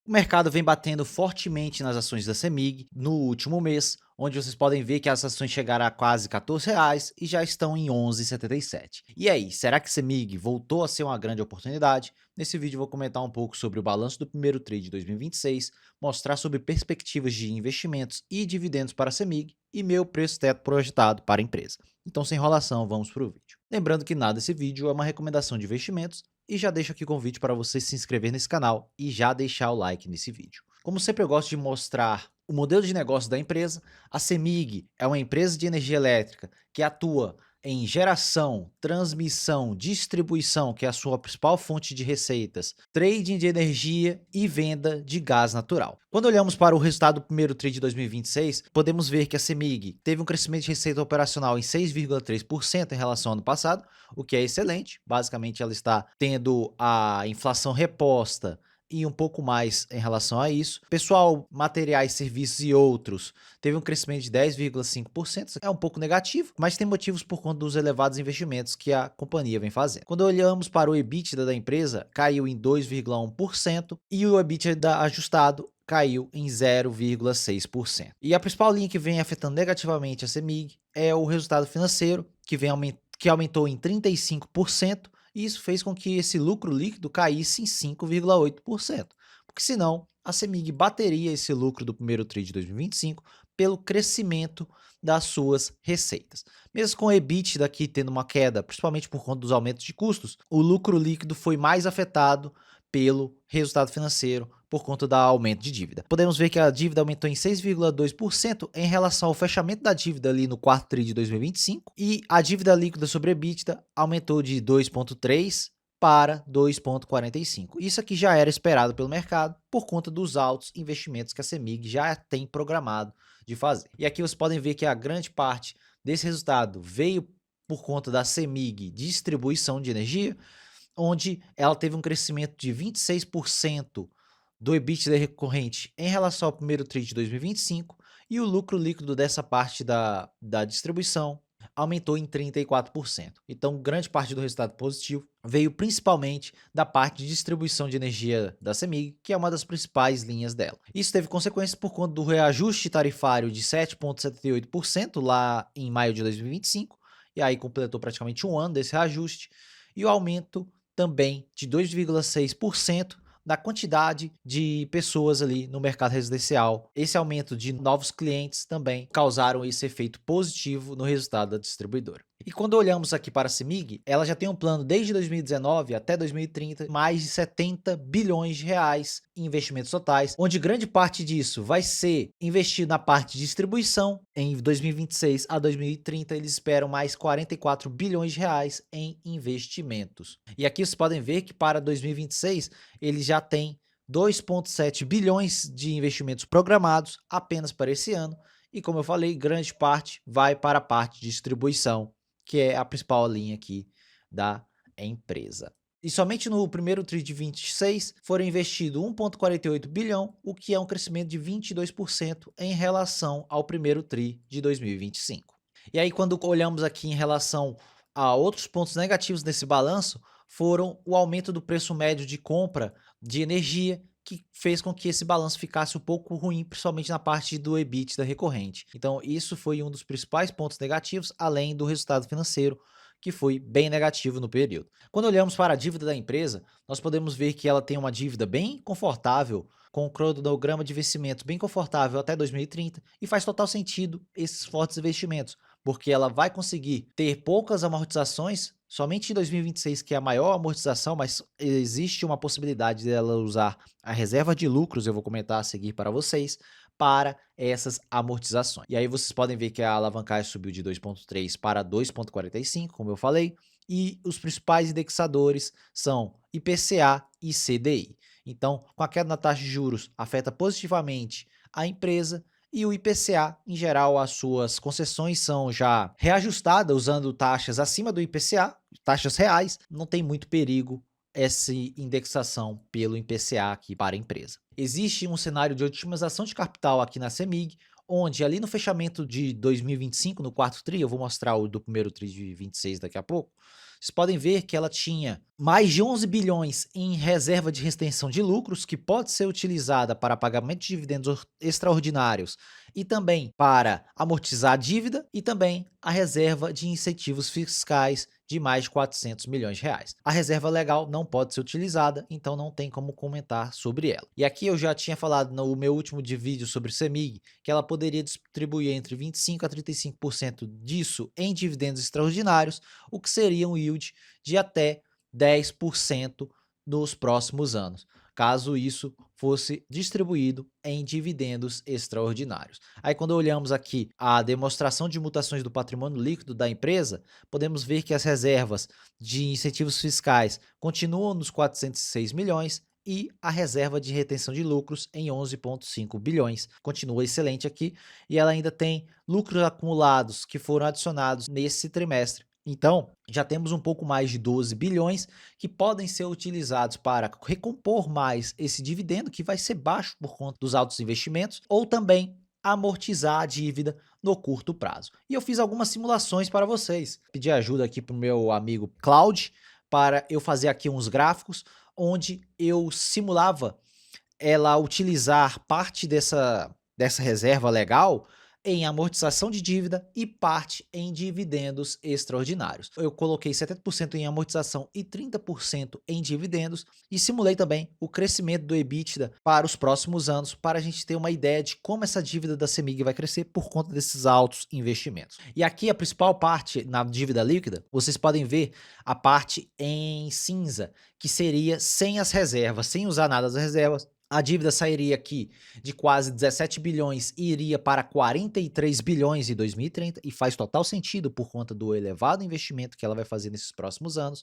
O mercado vem batendo fortemente nas ações da CEMIG no último mês, onde vocês podem ver que as ações chegaram a quase R$ 14 e já estão em 11,77. E aí, será que CEMIG voltou a ser uma grande oportunidade? Nesse vídeo eu vou comentar um pouco sobre o balanço do primeiro TRI de 2026, mostrar sobre perspectivas de investimentos e dividendos para a CEMIG e meu preço teto projetado para a empresa. Então, sem enrolação, vamos para o vídeo. Lembrando que nada desse vídeo é uma recomendação de investimentos e já deixo aqui o convite para você se inscrever nesse canal e já deixar o like nesse vídeo. Como sempre eu gosto de mostrar o modelo de negócio da empresa, a CEMIG é uma empresa de energia elétrica que atua em geração, transmissão, distribuição, que é a sua principal fonte de receitas, trading de energia e venda de gás natural. Quando olhamos para o resultado do primeiro TRI de 2026, podemos ver que a CEMIG teve um crescimento de receita operacional em 6,3% em relação ao ano passado, o que é excelente. Basicamente, ela está tendo a inflação reposta e um pouco mais em relação a isso. Pessoal, materiais, serviços e outros teve um crescimento de 10,5%, é um pouco negativo, mas tem motivos por conta dos elevados investimentos que a companhia vem fazendo. Quando olhamos para o EBITDA da empresa, caiu em 2,1% e o EBITDA ajustado caiu em 0,6%. E a principal linha que vem afetando negativamente a CEMIG é o resultado financeiro, que aumentou em 35%, e isso fez com que esse lucro líquido caísse em 5,8%, porque senão a CEMIG bateria esse lucro do primeiro TRI de 2025 pelo crescimento das suas receitas. Mesmo com o EBITDA aqui tendo uma queda, principalmente por conta dos aumentos de custos, o lucro líquido foi mais afetado pelo resultado financeiro por conta do aumento de dívida. Podemos ver que a dívida aumentou em 6,2% em relação ao fechamento da dívida ali no quarto TRI de 2025 e a dívida líquida sobre EBITDA aumentou de 2,3 para 2,45. Isso aqui já era esperado pelo mercado por conta dos altos investimentos que a CEMIG já tem programado de fazer. E aqui vocês podem ver que a grande parte desse resultado veio por conta da CEMIG Distribuição de Energia, onde ela teve um crescimento de 26% do EBITDA recorrente em relação ao primeiro TRI de 2025 e o lucro líquido dessa parte da distribuição aumentou em 34%. Então, grande parte do resultado positivo veio principalmente da parte de distribuição de energia da CEMIG, que é uma das principais linhas dela. Isso teve consequências por conta do reajuste tarifário de 7,78% lá em maio de 2025, e aí completou praticamente um ano desse reajuste, e o aumento também de 2,6% da quantidade de pessoas ali no mercado residencial. Esse aumento de novos clientes também causaram esse efeito positivo no resultado da distribuidora. E quando olhamos aqui para a CEMIG, ela já tem um plano desde 2019 até 2030, mais de 70 bilhões de reais em investimentos totais, onde grande parte disso vai ser investido na parte de distribuição. Em 2026 a 2030, eles esperam mais 44 bilhões de reais em investimentos. E aqui vocês podem ver que para 2026, eles já têm 2,7 bilhões de investimentos programados apenas para esse ano. E como eu falei, grande parte vai para a parte de distribuição, que é a principal linha aqui da empresa. E somente no primeiro TRI de 26 foram investidos 1,48 bilhão, o que é um crescimento de 22% em relação ao primeiro TRI de 2025. E aí, quando olhamos aqui em relação a outros pontos negativos desse balanço, foram o aumento do preço médio de compra de energia, que fez com que esse balanço ficasse um pouco ruim, principalmente na parte do EBITDA recorrente. Então, isso foi um dos principais pontos negativos, além do resultado financeiro, que foi bem negativo no período. Quando olhamos para a dívida da empresa, nós podemos ver que ela tem uma dívida bem confortável, com um cronograma de investimentos bem confortável até 2030, e faz total sentido esses fortes investimentos, porque ela vai conseguir ter poucas amortizações. Somente em 2026, que é a maior amortização, mas existe uma possibilidade dela usar a reserva de lucros, eu vou comentar a seguir para vocês, para essas amortizações. E aí vocês podem ver que a alavancagem subiu de 2,3 para 2,45, como eu falei, e os principais indexadores são IPCA e CDI. Então, com a queda na taxa de juros, afeta positivamente a empresa, e o IPCA, em geral, as suas concessões são já reajustadas usando taxas acima do IPCA, taxas reais, não tem muito perigo essa indexação pelo IPCA aqui para a empresa. Existe um cenário de otimização de capital aqui na CEMIG, onde ali no fechamento de 2025, no quarto TRI, eu vou mostrar o do primeiro TRI de 26 daqui a pouco, vocês podem ver que ela tinha mais de 11 bilhões em reserva de retenção de lucros, que pode ser utilizada para pagamento de dividendos extraordinários e também para amortizar a dívida, e também a reserva de incentivos fiscais de mais de 400 milhões de reais. A reserva legal não pode ser utilizada, então não tem como comentar sobre ela. E aqui eu já tinha falado no meu último vídeo sobre CEMIG, que ela poderia distribuir entre 25% a 35% disso em dividendos extraordinários, o que seria um yield de até 10% nos próximos anos, caso isso fosse distribuído em dividendos extraordinários. Aí quando olhamos aqui a demonstração de mutações do patrimônio líquido da empresa, podemos ver que as reservas de incentivos fiscais continuam nos 406 milhões e a reserva de retenção de lucros em 11,5 bilhões. Continua excelente aqui, e ela ainda tem lucros acumulados que foram adicionados nesse trimestre. Então, já temos um pouco mais de 12 bilhões que podem ser utilizados para recompor mais esse dividendo, que vai ser baixo por conta dos altos investimentos, ou também amortizar a dívida no curto prazo. E eu fiz algumas simulações para vocês. Pedi ajuda aqui para o meu amigo Cloud para eu fazer aqui uns gráficos onde eu simulava ela utilizar parte dessa reserva legal em amortização de dívida e parte em dividendos extraordinários. Eu coloquei 70% em amortização e 30% em dividendos, e simulei também o crescimento do EBITDA para os próximos anos, para a gente ter uma ideia de como essa dívida da CEMIG vai crescer por conta desses altos investimentos. E aqui a principal parte na dívida líquida, vocês podem ver a parte em cinza, que seria sem as reservas, sem usar nada das reservas. A dívida sairia aqui de quase 17 bilhões e iria para 43 bilhões em 2030, e faz total sentido por conta do elevado investimento que ela vai fazer nesses próximos anos.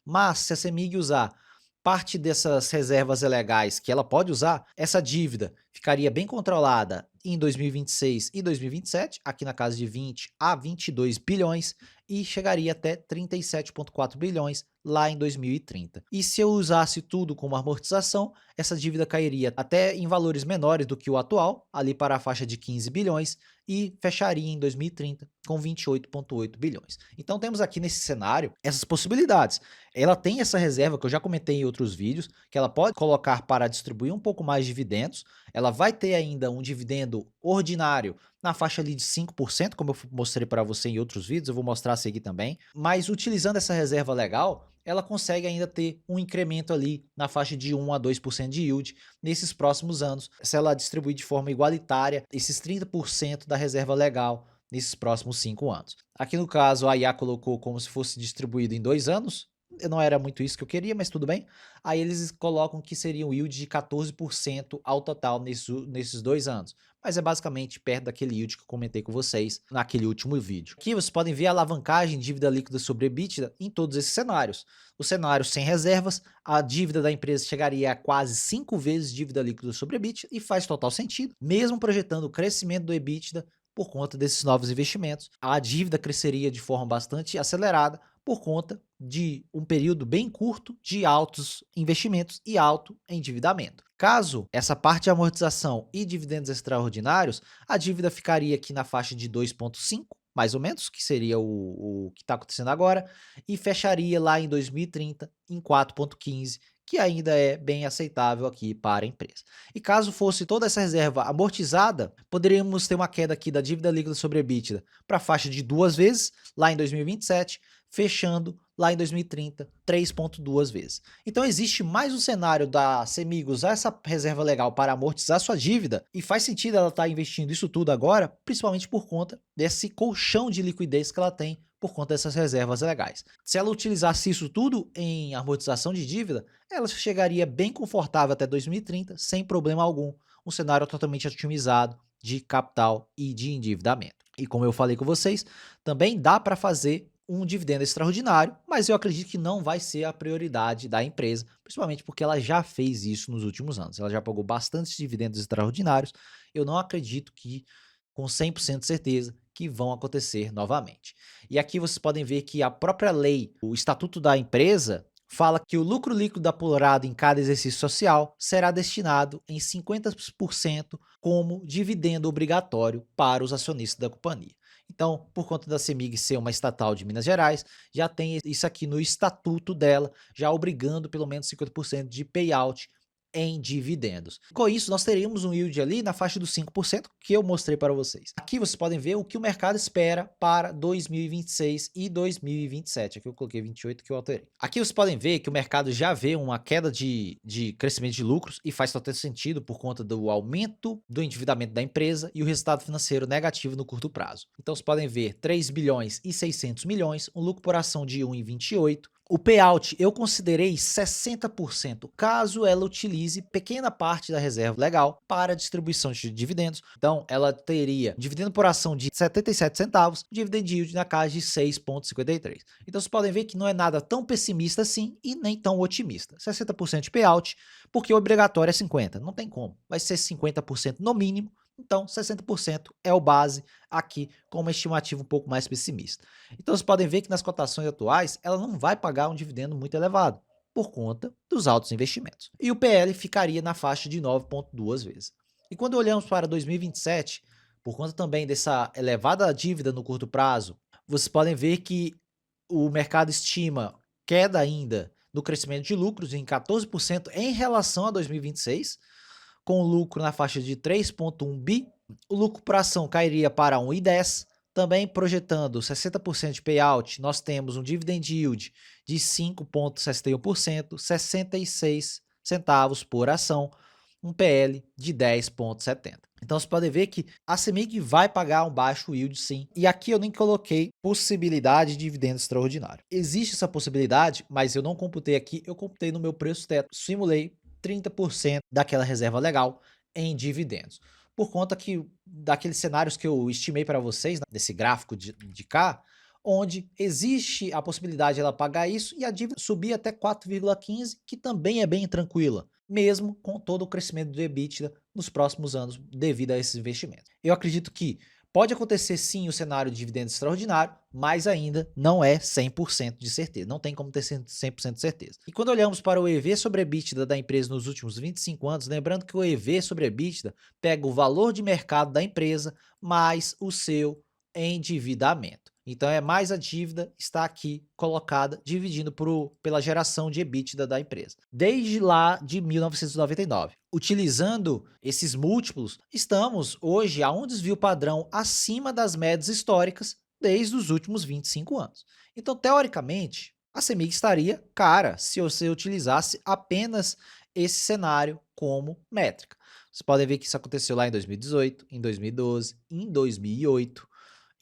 Mas se a CEMIG usar parte dessas reservas legais que ela pode usar, essa dívida ficaria bem controlada em 2026 e 2027, aqui na casa de 20 a 22 bilhões, e chegaria até 37,4 bilhões lá em 2030. E se eu usasse tudo como amortização, essa dívida cairia até em valores menores do que o atual, ali para a faixa de 15 bilhões, e fecharia em 2030 com 28,8 bilhões. Então temos aqui nesse cenário essas possibilidades. Ela tem essa reserva que eu já comentei em outros vídeos, que ela pode colocar para distribuir um pouco mais de dividendos. Ela vai ter ainda um dividendo ordinário na faixa ali de 5%, como eu mostrei para você em outros vídeos, eu vou mostrar a seguir também. Mas utilizando essa reserva legal, ela consegue ainda ter um incremento ali na faixa de 1 a 2% de yield nesses próximos anos, se ela distribuir de forma igualitária esses 30% da reserva legal nesses próximos 5 anos. Aqui no caso a IA colocou como se fosse distribuído em 2 anos, não era muito isso que eu queria, mas tudo bem. Aí eles colocam que seria um yield de 14% ao total nesses 2 anos. Mas é basicamente perto daquele yield que eu comentei com vocês naquele último vídeo. Aqui vocês podem ver a alavancagem de dívida líquida sobre EBITDA em todos esses cenários. O cenário sem reservas, a dívida da empresa chegaria a quase 5 vezes dívida líquida sobre EBITDA, e faz total sentido, mesmo projetando o crescimento do EBITDA por conta desses novos investimentos. A dívida cresceria de forma bastante acelerada por conta de um período bem curto de altos investimentos e alto endividamento. Caso essa parte de amortização e dividendos extraordinários, a dívida ficaria aqui na faixa de 2,5, mais ou menos, que seria o que está acontecendo agora, e fecharia lá em 2030 em 4,15, que ainda é bem aceitável aqui para a empresa. E caso fosse toda essa reserva amortizada, poderíamos ter uma queda aqui da dívida líquida sobre EBITDA para a faixa de 2 vezes lá em 2027, fechando lá em 2030 3,2 vezes. Então existe mais um cenário da CEMIG usar essa reserva legal para amortizar sua dívida, e faz sentido ela estar investindo isso tudo agora, principalmente por conta desse colchão de liquidez que ela tem por conta dessas reservas legais. Se ela utilizasse isso tudo em amortização de dívida, ela chegaria bem confortável até 2030, sem problema algum, um cenário totalmente otimizado de capital e de endividamento. E como eu falei com vocês, também dá para fazer um dividendo extraordinário, mas eu acredito que não vai ser a prioridade da empresa, principalmente porque ela já fez isso nos últimos anos. Ela já pagou bastantes dividendos extraordinários. Eu não acredito que, com 100% de certeza, que vão acontecer novamente. E aqui vocês podem ver que a própria lei, o estatuto da empresa, fala que o lucro líquido apurado em cada exercício social será destinado em 50% como dividendo obrigatório para os acionistas da companhia. Então, por conta da CEMIG ser uma estatal de Minas Gerais, já tem isso aqui no estatuto dela, já obrigando pelo menos 50% de payout em dividendos. Com isso, nós teríamos um yield ali na faixa dos 5% que eu mostrei para vocês. Aqui vocês podem ver o que o mercado espera para 2026 e 2027. Aqui eu coloquei 28 que eu alterei. Aqui vocês podem ver que o mercado já vê uma queda de crescimento de lucros e faz total sentido por conta do aumento do endividamento da empresa e o resultado financeiro negativo no curto prazo. Então vocês podem ver 3 bilhões e 600 milhões, um lucro por ação de 1,28. O payout eu considerei 60%, caso ela utilize pequena parte da reserva legal para distribuição de dividendos. Então, ela teria dividendo por ação de 77 centavos, dividend yield na casa de 6,53. Então, vocês podem ver que não é nada tão pessimista assim e nem tão otimista. 60% de payout, porque o obrigatório é 50%. Não tem como. Vai ser 50% no mínimo. Então, 60% é o base aqui com uma estimativa um pouco mais pessimista. Então, vocês podem ver que nas cotações atuais, ela não vai pagar um dividendo muito elevado, por conta dos altos investimentos. E o PL ficaria na faixa de 9,2 vezes. E quando olhamos para 2027, por conta também dessa elevada dívida no curto prazo, vocês podem ver que o mercado estima queda ainda no crescimento de lucros em 14% em relação a 2026, com o lucro na faixa de 3,1 bi, o lucro por ação cairia para 1,10. Também projetando 60% de payout, nós temos um dividend yield de 5,61%, 66 centavos por ação, um PL de 10,70. Então você pode ver que a CEMIG vai pagar um baixo yield sim. E aqui eu nem coloquei possibilidade de dividendo extraordinário. Existe essa possibilidade, mas eu não computei aqui, eu computei no meu preço teto, simulei 30% daquela reserva legal em dividendos. Por conta que daqueles cenários que eu estimei para vocês, nesse gráfico de cá, onde existe a possibilidade de ela pagar isso e a dívida subir até 4,15, que também é bem tranquila, mesmo com todo o crescimento do EBITDA nos próximos anos devido a esses investimentos. Eu acredito que pode acontecer sim o cenário de dividendo extraordinário, mas ainda não é 100% de certeza. Não tem como ter 100% de certeza. E quando olhamos para o EV sobre EBITDA da empresa nos últimos 25 anos, lembrando que o EV sobre EBITDA pega o valor de mercado da empresa mais o seu endividamento. Então é mais a dívida está aqui colocada, dividindo pela geração de EBITDA da empresa. Desde lá de 1999. Utilizando esses múltiplos, estamos hoje a um desvio padrão acima das médias históricas desde os últimos 25 anos. Então, teoricamente, a CEMIG estaria cara se você utilizasse apenas esse cenário como métrica. Vocês podem ver que isso aconteceu lá em 2018, em 2012, em 2008,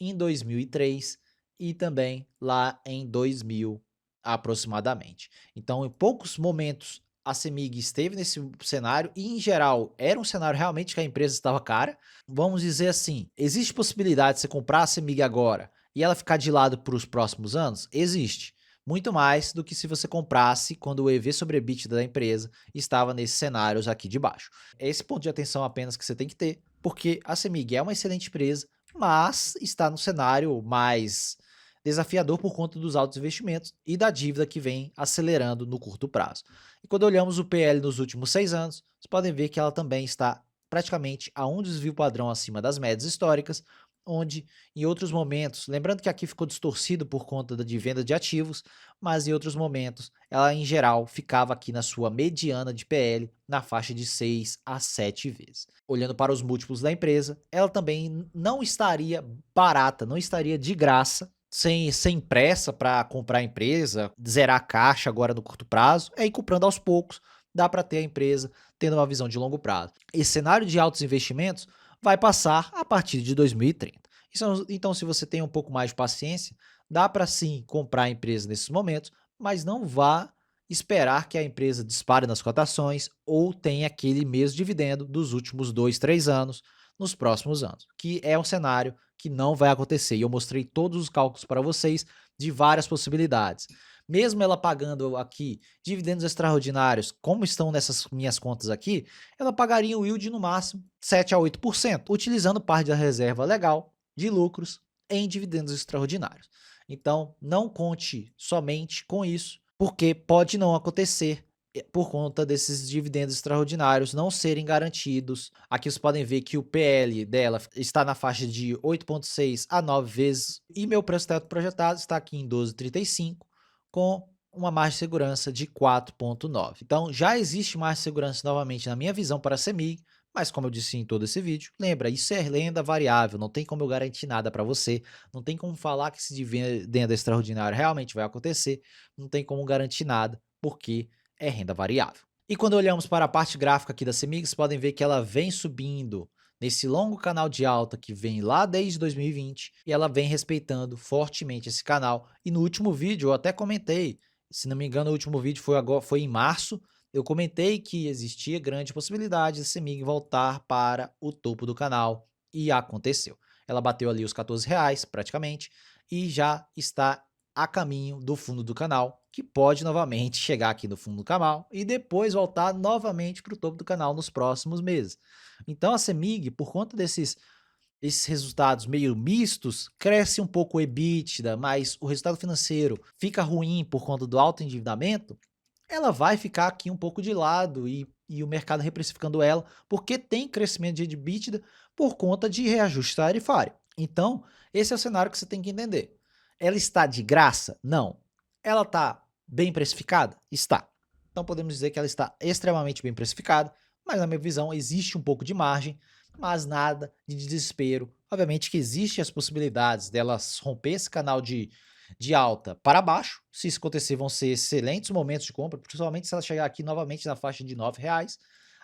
em 2003 e também lá em 2000 aproximadamente. Então, em poucos momentos a CEMIG esteve nesse cenário e, em geral, era um cenário realmente que a empresa estava cara. Vamos dizer assim, existe possibilidade de você comprar a CEMIG agora e ela ficar de lado para os próximos anos? Existe. Muito mais do que se você comprasse quando o EV sobre EBITDA da empresa estava nesses cenários aqui de baixo. É esse ponto de atenção apenas que você tem que ter, porque a CEMIG é uma excelente empresa, mas está no cenário mais desafiador por conta dos altos investimentos e da dívida que vem acelerando no curto prazo. E quando olhamos o PL nos últimos 6 anos, vocês podem ver que ela também está praticamente a um desvio padrão acima das médias históricas, onde em outros momentos, lembrando que aqui ficou distorcido por conta de venda de ativos, mas em outros momentos ela em geral ficava aqui na sua mediana de PL na faixa de 6 a 7 vezes. Olhando para os múltiplos da empresa, ela também não estaria barata, não estaria de graça, sem pressa para comprar a empresa, zerar a caixa agora no curto prazo, é ir comprando aos poucos, dá para ter a empresa tendo uma visão de longo prazo. Esse cenário de altos investimentos vai passar a partir de 2030. Então, se você tem um pouco mais de paciência, dá para sim comprar a empresa nesses momentos, mas não vá esperar que a empresa dispare nas cotações ou tenha aquele mesmo dividendo dos últimos 2, 3 anos nos próximos anos, que é um cenário que não vai acontecer. E eu mostrei todos os cálculos para vocês de várias possibilidades. Mesmo ela pagando aqui dividendos extraordinários, como estão nessas minhas contas aqui, ela pagaria um yield no máximo 7 a 8%, utilizando parte da reserva legal de lucros em dividendos extraordinários. Então, não conte somente com isso, porque pode não acontecer por conta desses dividendos extraordinários não serem garantidos. Aqui vocês podem ver que o PL dela está na faixa de 8,6 a 9 vezes e meu preço teto projetado está aqui em 12,35 com uma margem de segurança de 4,9. Então já existe margem de segurança novamente na minha visão para a CEMIG, mas como eu disse em todo esse vídeo, lembra, isso é renda variável, não tem como eu garantir nada para você, não tem como falar que esse dividendo extraordinário realmente vai acontecer, não tem como garantir nada, porque é renda variável. E quando olhamos para a parte gráfica aqui da CEMIG, vocês podem ver que ela vem subindo nesse longo canal de alta que vem lá desde 2020 e ela vem respeitando fortemente esse canal. E no último vídeo eu até comentei, se não me engano o último vídeo foi em março, eu comentei que existia grande possibilidade da CEMIG voltar para o topo do canal e aconteceu. Ela bateu ali os R$ 14 praticamente e já está a caminho do fundo do canal, que pode novamente chegar aqui no fundo do canal e depois voltar novamente para o topo do canal nos próximos meses. Então a CEMIG, por conta esses resultados meio mistos, cresce um pouco o EBITDA, mas o resultado financeiro fica ruim por conta do alto endividamento, ela vai ficar aqui um pouco de lado e o mercado reprecificando ela, porque tem crescimento de EBITDA por conta de reajuste tarifário. Então, esse é o cenário que você tem que entender. Ela está de graça? Não. Ela está bem precificada? Está. Então podemos dizer que ela está extremamente bem precificada, mas na minha visão existe um pouco de margem, mas nada de desespero. Obviamente que existem as possibilidades delas romper esse canal de alta para baixo. Se isso acontecer, vão ser excelentes momentos de compra, principalmente se ela chegar aqui novamente na faixa de R$ 9.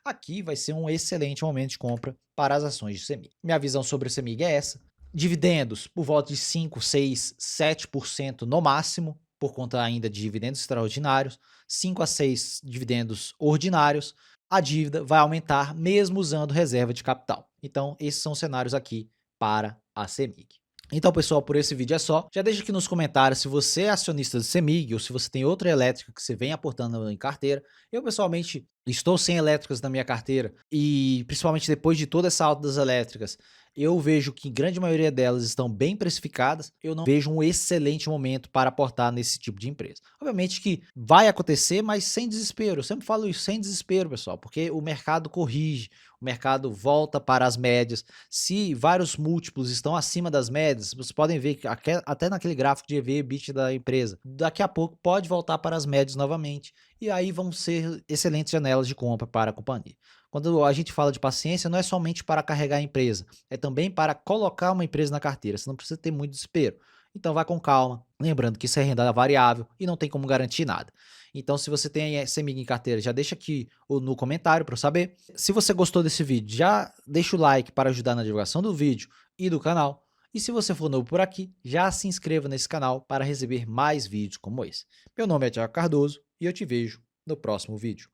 Aqui vai ser um excelente momento de compra para as ações de CEMIG. Minha visão sobre o CEMIG é essa. Dividendos por volta de 5, 6, 7% no máximo, por conta ainda de dividendos extraordinários, 5 a 6 dividendos ordinários. A dívida vai aumentar mesmo usando reserva de capital. Então, esses são os cenários aqui para a CEMIG. Então, pessoal, por esse vídeo é só. Já deixa aqui nos comentários se você é acionista do CEMIG ou se você tem outra elétrica que você vem aportando em carteira. Eu, pessoalmente, estou sem elétricas na minha carteira e, principalmente depois de toda essa alta das elétricas, eu vejo que grande maioria delas estão bem precificadas. Eu não vejo um excelente momento para aportar nesse tipo de empresa. Obviamente que vai acontecer, mas sem desespero. Eu sempre falo isso, sem desespero, pessoal, porque o mercado corrige, o mercado volta para as médias. Se vários múltiplos estão acima das médias, vocês podem ver que até naquele gráfico de EV/EBITDA da empresa, daqui a pouco pode voltar para as médias novamente, e aí vão ser excelentes janelas de compra para a companhia. Quando a gente fala de paciência, não é somente para carregar a empresa, é também para colocar uma empresa na carteira, você não precisa ter muito desespero. Então vai com calma, lembrando que isso é renda variável e não tem como garantir nada. Então se você tem CEMIG em carteira, já deixa aqui no comentário para eu saber. Se você gostou desse vídeo, já deixa o like para ajudar na divulgação do vídeo e do canal. E se você for novo por aqui, já se inscreva nesse canal para receber mais vídeos como esse. Meu nome é Thiago Cardoso e eu te vejo no próximo vídeo.